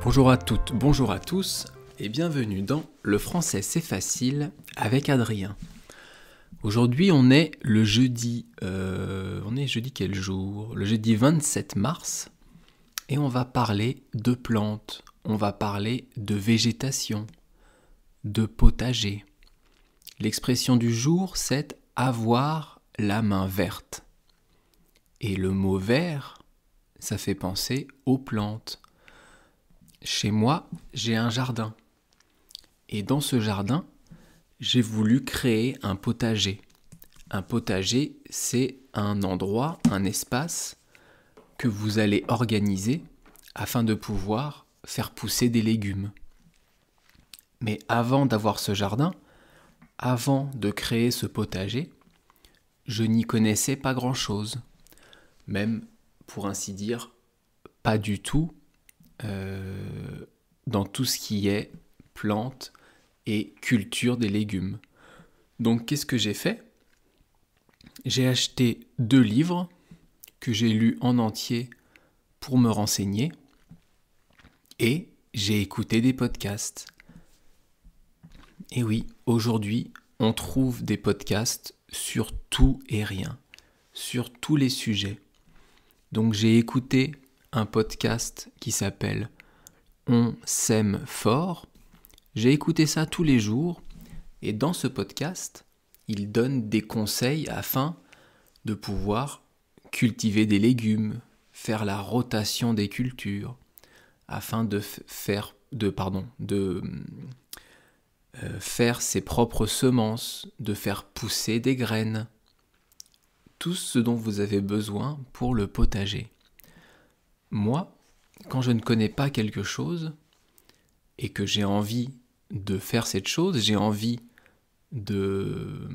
Bonjour à toutes, bonjour à tous et bienvenue dans Le français c'est facile avec Adrien. Aujourd'hui on est le jeudi, quel jour? Le jeudi 27 mars et on va parler de plantes, on va parler de végétation, de potager. L'expression du jour c'est avoir la main verte. Et le mot vert, ça fait penser aux plantes. Chez moi, j'ai un jardin. Et dans ce jardin, j'ai voulu créer un potager. Un potager, c'est un endroit, un espace que vous allez organiser afin de pouvoir faire pousser des légumes. Mais avant d'avoir ce jardin, avant de créer ce potager, je n'y connaissais pas grand-chose. Même, pour ainsi dire, pas du tout dans tout ce qui est plantes et culture des légumes. Donc qu'est-ce que j'ai fait ? J'ai acheté 2 livres que j'ai lus en entier pour me renseigner et j'ai écouté des podcasts. Et oui, aujourd'hui, on trouve des podcasts sur tout et rien, sur tous les sujets. Donc j'ai écouté un podcast qui s'appelle On sème fort. J'ai écouté ça tous les jours et dans ce podcast, il donne des conseils afin de pouvoir cultiver des légumes, faire la rotation des cultures, afin de faire ses propres semences, de faire pousser des graines. Tout ce dont vous avez besoin pour le potager. Moi, quand je ne connais pas quelque chose et que j'ai envie de faire cette chose, j'ai envie de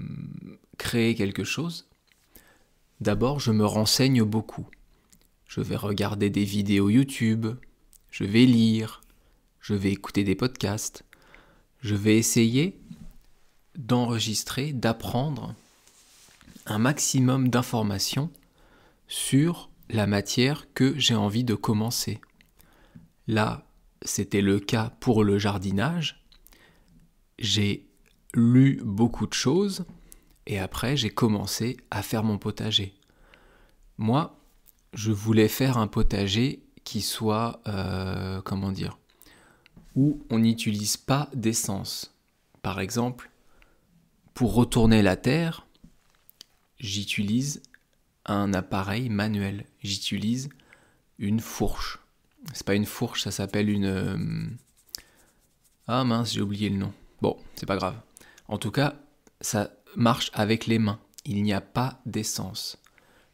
créer quelque chose, d'abord je me renseigne beaucoup. Je vais regarder des vidéos YouTube, je vais lire, je vais écouter des podcasts, je vais essayer d'enregistrer, d'apprendre un maximum d'informations sur la matière que j'ai envie de commencer. Là, c'était le cas pour le jardinage. J'ai lu beaucoup de choses et après j'ai commencé à faire mon potager. Moi, je voulais faire un potager qui soit, où on n'utilise pas d'essence. Par exemple, pour retourner la terre, j'utilise un appareil manuel. J'utilise une fourche. C'est pas une fourche, ça s'appelle une... Ah mince, j'ai oublié le nom. Bon, c'est pas grave. En tout cas, ça marche avec les mains. Il n'y a pas d'essence.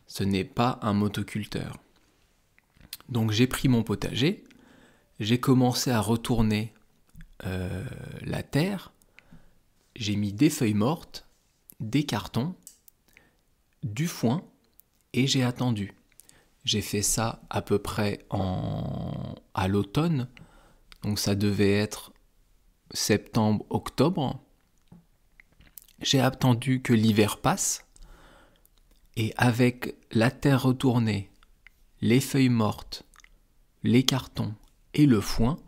Ce n'est pas un motoculteur. Donc j'ai pris mon potager, j'ai commencé à retourner la terre, j'ai mis des feuilles mortes, des cartons, du foin et j'ai attendu. J'ai fait ça à peu près à l'automne, donc ça devait être septembre, octobre. J'ai attendu que l'hiver passe et avec la terre retournée, les feuilles mortes, les cartons et le foin,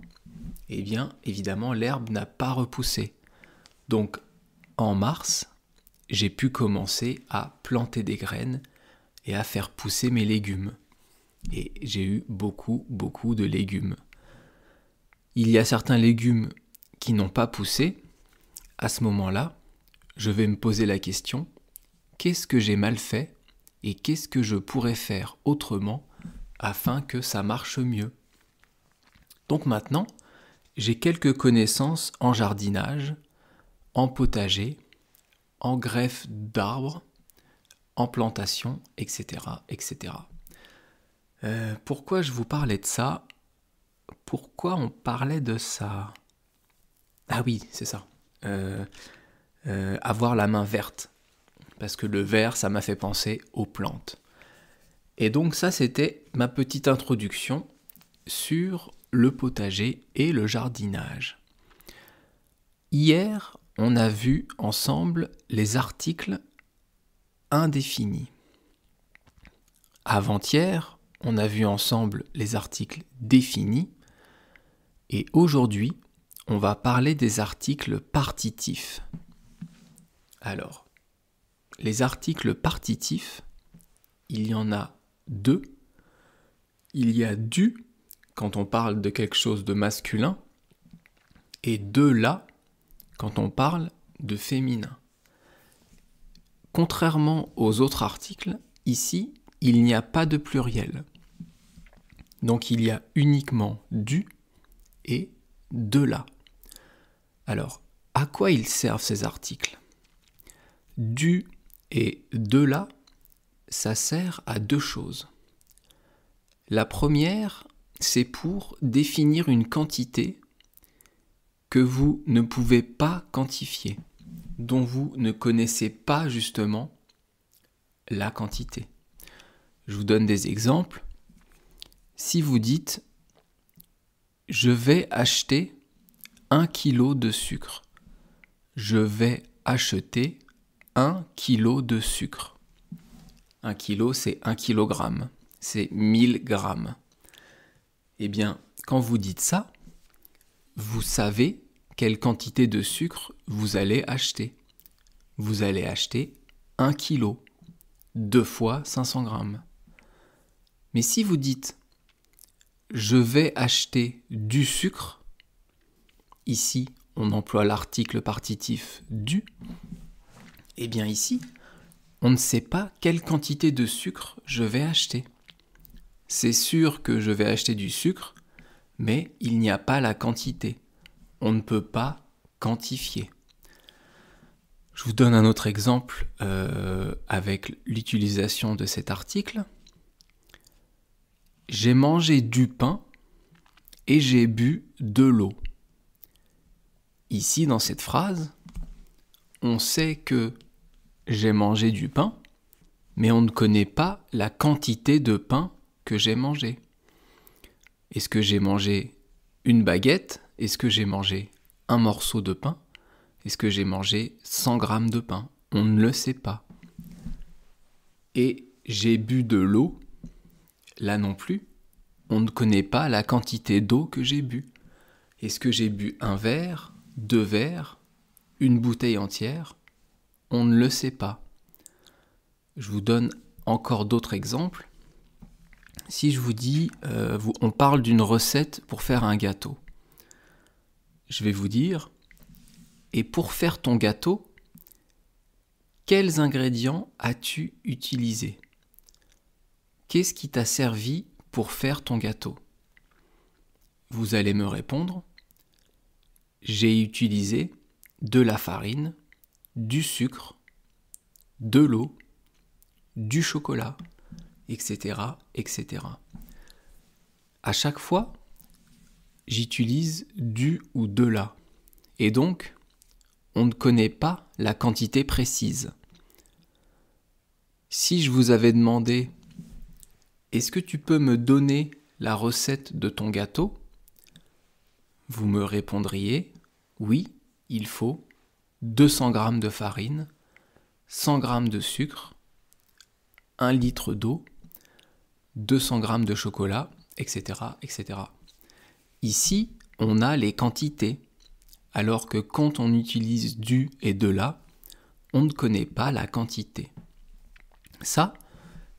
eh bien évidemment l'herbe n'a pas repoussé. Donc en mars, j'ai pu commencer à planter des graines et à faire pousser mes légumes. Et j'ai eu beaucoup de légumes. Il y a certains légumes qui n'ont pas poussé. À ce moment-là, je vais me poser la question, qu'est-ce que j'ai mal fait et qu'est-ce que je pourrais faire autrement afin que ça marche mieux? Donc maintenant, j'ai quelques connaissances en jardinage, en potager, en greffe d'arbres, en plantation, etc. etc. Pourquoi je vous parlais de ça ? Pourquoi on parlait de ça ? Ah oui, c'est ça. Avoir la main verte. Parce que le vert, ça m'a fait penser aux plantes. Et donc ça, c'était ma petite introduction sur le potager et le jardinage. Hier, on a vu ensemble les articles indéfinis. Avant-hier, on a vu ensemble les articles définis. Et aujourd'hui, on va parler des articles partitifs. Alors, les articles partitifs, il y en a deux. Il y a du, quand on parle de quelque chose de masculin, et de la, quand on parle de féminin. Contrairement aux autres articles, ici, il n'y a pas de pluriel. Donc il y a uniquement du et de la. Alors, à quoi ils servent ces articles ? Du et de la, ça sert à deux choses. La première, c'est pour définir une quantité que vous ne pouvez pas quantifier, dont vous ne connaissez pas justement la quantité. Je vous donne des exemples. Si vous dites « Je vais acheter 1 kilo de sucre », je vais acheter 1 kilo de sucre. 1 kilo, c'est 1 kilogramme, c'est 1000 grammes. Eh bien, quand vous dites ça, vous savez quelle quantité de sucre vous allez acheter. Vous allez acheter 1 kilo, 2 fois 500 grammes. Mais si vous dites « Je vais acheter du sucre », ici, on emploie l'article partitif « du », eh bien ici, on ne sait pas quelle quantité de sucre je vais acheter. C'est sûr que je vais acheter du sucre, mais il n'y a pas la quantité. On ne peut pas quantifier. Je vous donne un autre exemple avec l'utilisation de cet article. J'ai mangé du pain et j'ai bu de l'eau. Ici, dans cette phrase, on sait que j'ai mangé du pain, mais on ne connaît pas la quantité de pain que j'ai mangé. Est-ce que j'ai mangé une baguette ? Est-ce que j'ai mangé un morceau de pain ? Est-ce que j'ai mangé 100 grammes de pain ? On ne le sait pas. Et j'ai bu de l'eau, là non plus, on ne connaît pas la quantité d'eau que j'ai bu. Est-ce que j'ai bu un verre, 2 verres, une bouteille entière ? On ne le sait pas. Je vous donne encore d'autres exemples. Si je vous dis, on parle d'une recette pour faire un gâteau, je vais vous dire, et pour faire ton gâteau, quels ingrédients as-tu utilisés ? Qu'est-ce qui t'a servi pour faire ton gâteau ? Vous allez me répondre, j'ai utilisé de la farine, du sucre, de l'eau, du chocolat, etc., etc. À chaque fois, j'utilise du ou de la. Et donc, on ne connaît pas la quantité précise. Si je vous avais demandé « Est-ce que tu peux me donner la recette de ton gâteau ?» vous me répondriez « Oui, il faut 200 g de farine, 100 g de sucre, 1 litre d'eau, 200 g de chocolat, etc., etc. » Ici, on a les quantités, alors que quand on utilise du et de la, on ne connaît pas la quantité. Ça,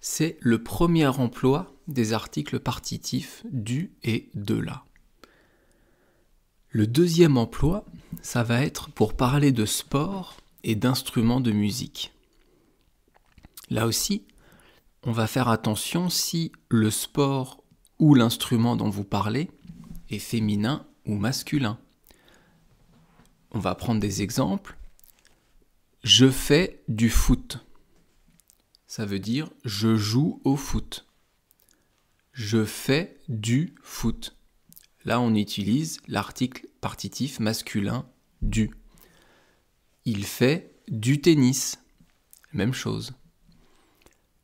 c'est le premier emploi des articles partitifs du et de la. Le deuxième emploi, ça va être pour parler de sport et d'instruments de musique. Là aussi, on va faire attention si le sport ou l'instrument dont vous parlez est féminin ou masculin. On va prendre des exemples. Je fais du foot. Ça veut dire je joue au foot. Je fais du foot. Là, on utilise l'article partitif masculin du. Il fait du tennis. Même chose.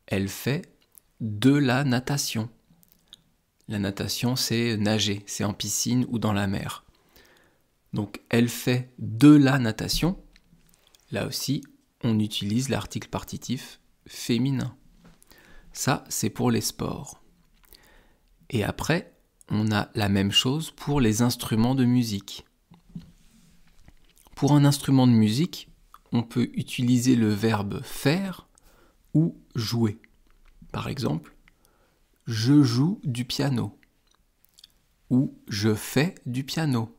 Elle fait de la natation. La natation, c'est nager, c'est en piscine ou dans la mer. Donc, elle fait de la natation. Là aussi, on utilise l'article partitif féminin. Ça, c'est pour les sports. Et après, on a la même chose pour les instruments de musique. Pour un instrument de musique, on peut utiliser le verbe faire ou jouer. Par exemple, je joue du piano ou je fais du piano.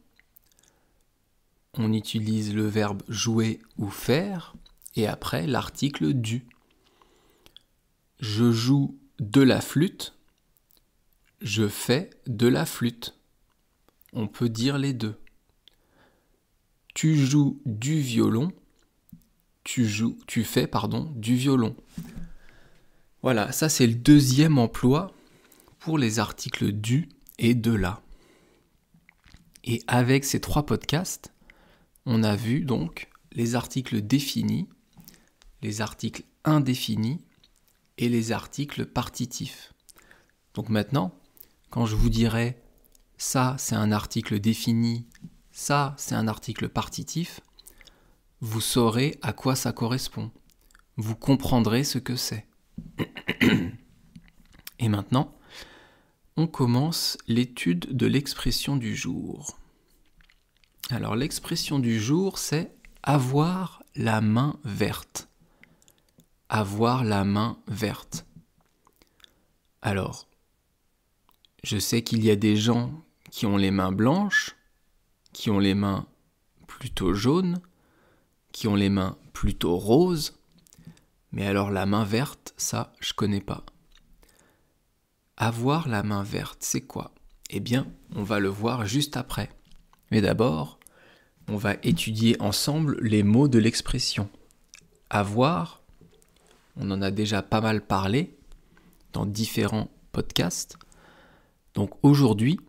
On utilise le verbe jouer ou faire et après l'article du. Je joue de la flûte, je fais de la flûte. On peut dire les deux. Tu joues du violon, tu fais du violon. Voilà, ça c'est le deuxième emploi pour les articles du et de la. Et avec ces 3 podcasts, on a vu donc les articles définis, les articles indéfinis et les articles partitifs. Donc maintenant, quand je vous dirai ça c'est un article défini, ça c'est un article partitif, vous saurez à quoi ça correspond. Vous comprendrez ce que c'est. Et maintenant, on commence l'étude de l'expression du jour. Alors l'expression du jour, c'est avoir la main verte. Avoir la main verte. Alors, je sais qu'il y a des gens qui ont les mains blanches, qui ont les mains plutôt jaunes, qui ont les mains plutôt roses, mais alors la main verte, ça, je connais pas. Avoir la main verte, c'est quoi ? Eh bien, on va le voir juste après. Mais d'abord, on va étudier ensemble les mots de l'expression. Avoir, on en a déjà pas mal parlé dans différents podcasts. Donc aujourd'hui,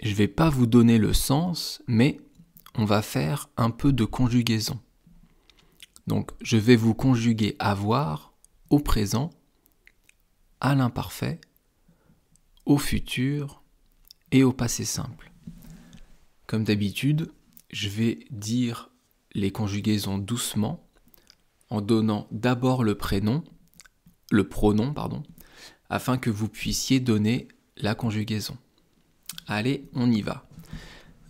je ne vais pas vous donner le sens, mais on va faire un peu de conjugaison. Donc je vais vous conjuguer avoir au présent, à l'imparfait, au futur et au passé simple. Comme d'habitude, je vais dire les conjugaisons doucement en donnant d'abord le pronom, afin que vous puissiez donner la conjugaison. Allez, on y va.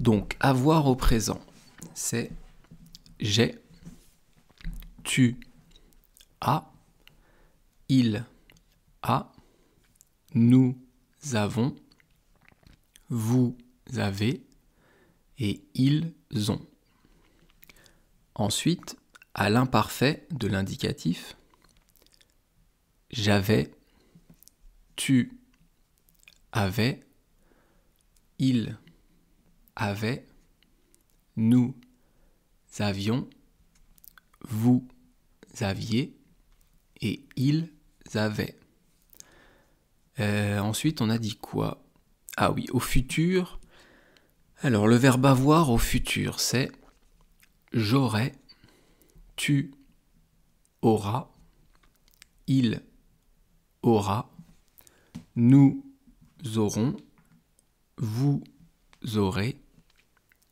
Donc, avoir au présent, c'est j'ai, tu as, il a, nous avons, vous avez et ils ont. Ensuite, à l'imparfait de l'indicatif, j'avais, tu avais, il avait, nous avions, vous aviez et ils avaient. Ensuite, on a dit quoi ? Ah oui, au futur. Alors, le verbe avoir au futur, c'est j'aurai, tu auras, il aura, nous aurons, vous aurez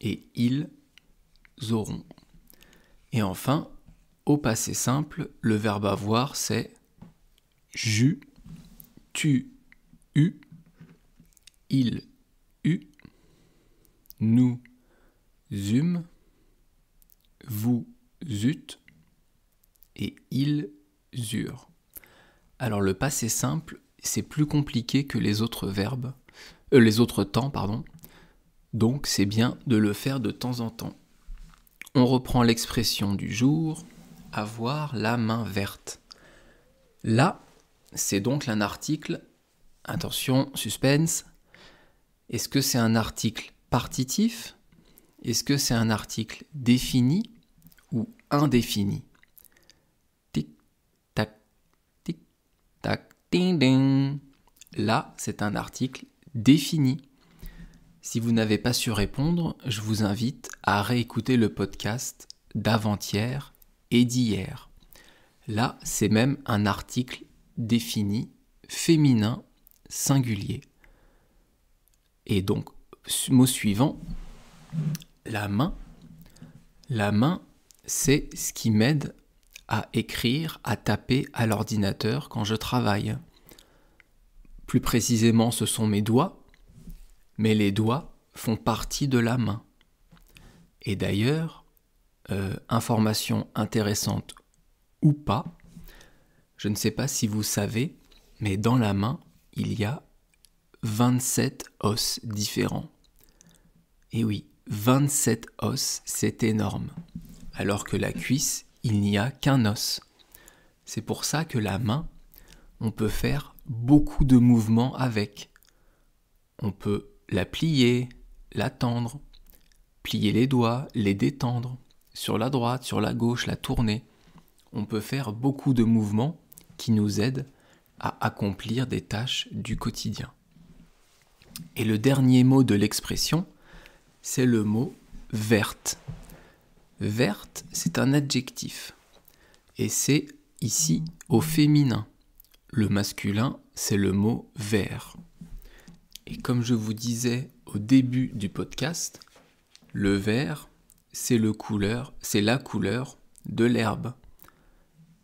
et ils auront. Et enfin, au passé simple, le verbe avoir, c'est j'eus, tu eus, il eut, nous eûmes, vous eûtes et ils eurent. Alors le passé simple, c'est plus compliqué que les autres verbes, les autres temps, pardon. Donc c'est bien de le faire de temps en temps. On reprend l'expression du jour, avoir la main verte. Là, c'est donc un article, attention, suspense, est-ce que c'est un article partitif ? Est-ce que c'est un article défini ou indéfini ? Tic, tac, ding, ding. Là, c'est un article défini. Si vous n'avez pas su répondre, je vous invite à réécouter le podcast d'avant-hier et d'hier. Là, c'est même un article défini, féminin, singulier. Et donc, mot suivant, la main. La main, c'est ce qui m'aide à écrire, à taper à l'ordinateur quand je travaille. Plus précisément, ce sont mes doigts. mais les doigts font partie de la main. Et d'ailleurs, information intéressante ou pas, je ne sais pas si vous savez, mais dans la main, il y a 27 os différents. Et oui, 27 os, c'est énorme. Alors que la cuisse, il n'y a qu'un os. C'est pour ça que la main, on peut faire beaucoup de mouvements avec. On peut la plier, la tendre, plier les doigts, les détendre, sur la droite, sur la gauche, la tourner. On peut faire beaucoup de mouvements qui nous aident à accomplir des tâches du quotidien. Et le dernier mot de l'expression, c'est le mot verte. Verte, c'est un adjectif. Et c'est ici au féminin. Le masculin, c'est le mot vert. Et comme je vous disais au début du podcast, le vert, c'est la couleur de l'herbe.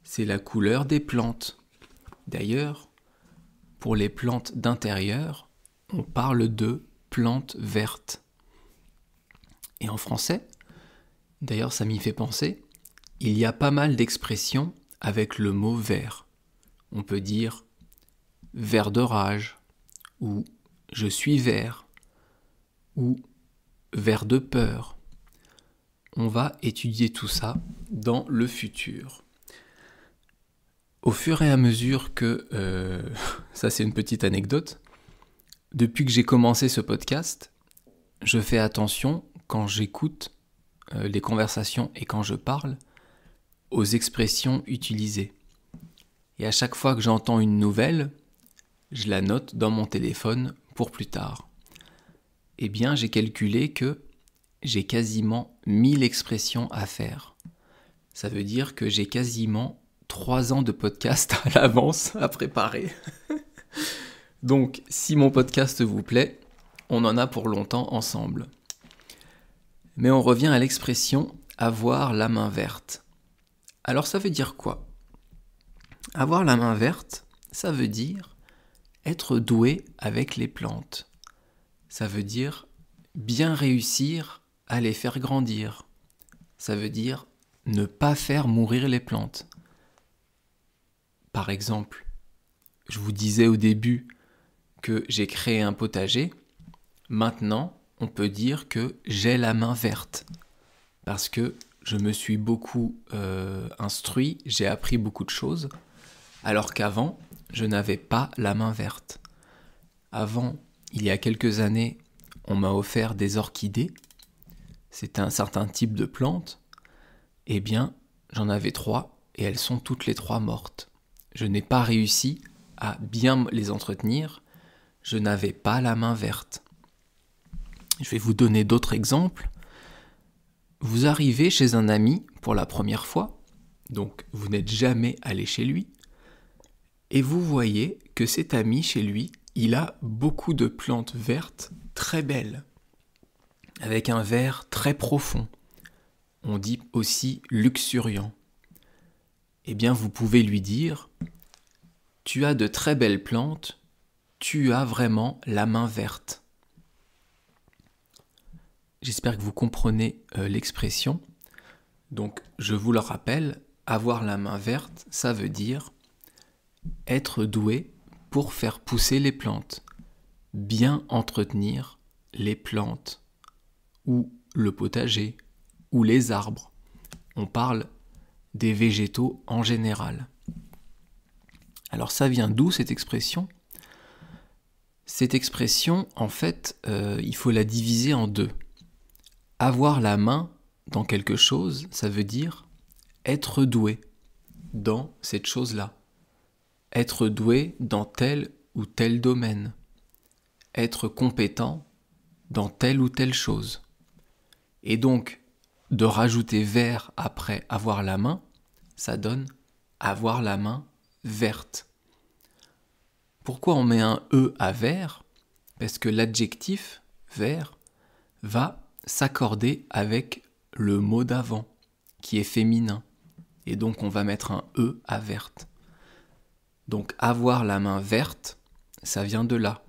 C'est la couleur des plantes. D'ailleurs, pour les plantes d'intérieur, on parle de plantes vertes. Et en français, d'ailleurs ça m'y fait penser, il y a pas mal d'expressions avec le mot vert. On peut dire vert de rage, ou je suis vert, ou vert de peur. On va étudier tout ça dans le futur. Au fur et à mesure que, ça c'est une petite anecdote, depuis que j'ai commencé ce podcast, je fais attention quand j'écoute les conversations et quand je parle aux expressions utilisées. Et à chaque fois que j'entends une nouvelle, je la note dans mon téléphone pour plus tard. Eh bien, j'ai calculé que j'ai quasiment 1000 expressions à faire. Ça veut dire que j'ai quasiment 3 ans de podcast à l'avance à préparer. Donc, si mon podcast vous plaît, on en a pour longtemps ensemble. Mais on revient à l'expression « avoir la main verte ». Alors ça veut dire quoi ? Avoir la main verte, ça veut dire être doué avec les plantes. Ça veut dire bien réussir à les faire grandir. Ça veut dire ne pas faire mourir les plantes. Par exemple, je vous disais au début que j'ai créé un potager. Maintenant, on peut dire que j'ai la main verte parce que je me suis beaucoup instruit, j'ai appris beaucoup de choses, alors qu'avant, je n'avais pas la main verte. Avant, il y a quelques années, on m'a offert des orchidées, c'était un certain type de plante, eh bien, j'en avais 3 et elles sont toutes les 3 mortes. Je n'ai pas réussi à bien les entretenir, je n'avais pas la main verte. Je vais vous donner d'autres exemples. Vous arrivez chez un ami pour la première fois, donc vous n'êtes jamais allé chez lui, et vous voyez que cet ami chez lui, il a beaucoup de plantes vertes très belles, avec un vert très profond. On dit aussi luxuriant. Eh bien, vous pouvez lui dire « Tu as de très belles plantes, tu as vraiment la main verte ». J'espère que vous comprenez l'expression. Donc, je vous le rappelle, avoir la main verte, ça veut dire être doué pour faire pousser les plantes, bien entretenir les plantes, ou le potager, ou les arbres. On parle des végétaux en général. Alors ça vient d'où cette expression ? Cette expression, en fait, il faut la diviser en deux. Avoir la main dans quelque chose, ça veut dire être doué dans cette chose-là. Être doué dans tel ou tel domaine. Être compétent dans telle ou telle chose. Et donc, de rajouter vert après avoir la main, ça donne avoir la main verte. Pourquoi on met un E à vert ? Parce que l'adjectif vert va s'accorder avec le mot d'avant, qui est féminin. Et donc on va mettre un E à verte. Donc avoir la main verte, ça vient de là.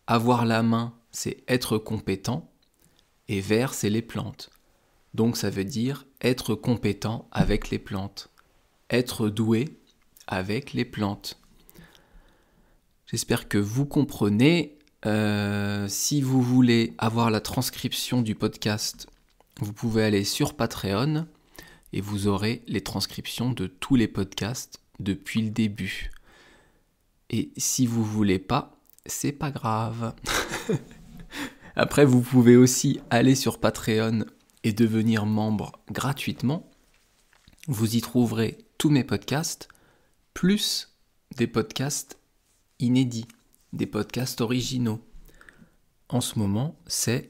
Avoir la main, c'est être compétent, et vert, c'est les plantes. Donc ça veut dire être compétent avec les plantes, être doué avec les plantes. J'espère que vous comprenez. Si vous voulez avoir la transcription du podcast, vous pouvez aller sur Patreon et vous aurez les transcriptions de tous les podcasts depuis le début. Et si vous voulez pas, c'est pas grave. Après, vous pouvez aussi aller sur Patreon et devenir membre gratuitement. Vous y trouverez tous mes podcasts, plus des podcasts inédits, des podcasts originaux. En ce moment, c'est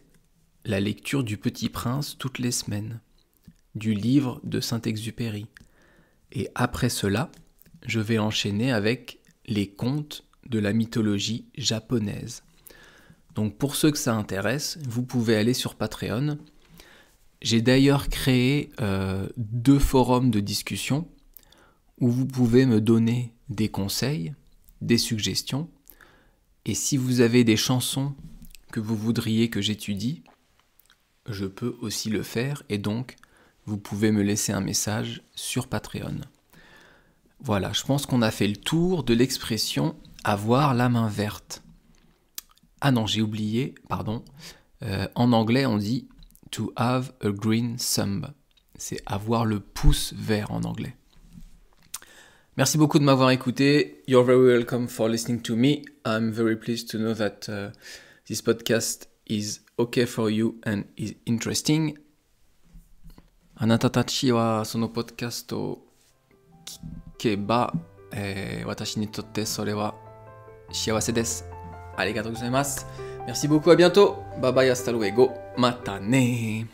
la lecture du Petit Prince toutes les semaines, du livre de Saint-Exupéry. Et après cela, je vais enchaîner avec les contes de la mythologie japonaise. Donc pour ceux que ça intéresse, vous pouvez aller sur Patreon. J'ai d'ailleurs créé 2 forums de discussion où vous pouvez me donner des conseils, des suggestions. Et si vous avez des chansons que vous voudriez que j'étudie, je peux aussi le faire et donc vous pouvez me laisser un message sur Patreon. Voilà, je pense qu'on a fait le tour de l'expression « avoir la main verte ». Ah non, j'ai oublié, pardon. En anglais, on dit « to have a green thumb ». C'est avoir le pouce vert en anglais. Merci beaucoup de m'avoir écouté. You're very welcome for listening to me. I'm very pleased to know that this podcast is okay for you and is interesting. あなたたちはそのポッドキャストを聞けば、私にとってそれは幸せです。ありがとうございます。Merci beaucoup, à bientôt. Bye bye, hasta luego. Mata ne.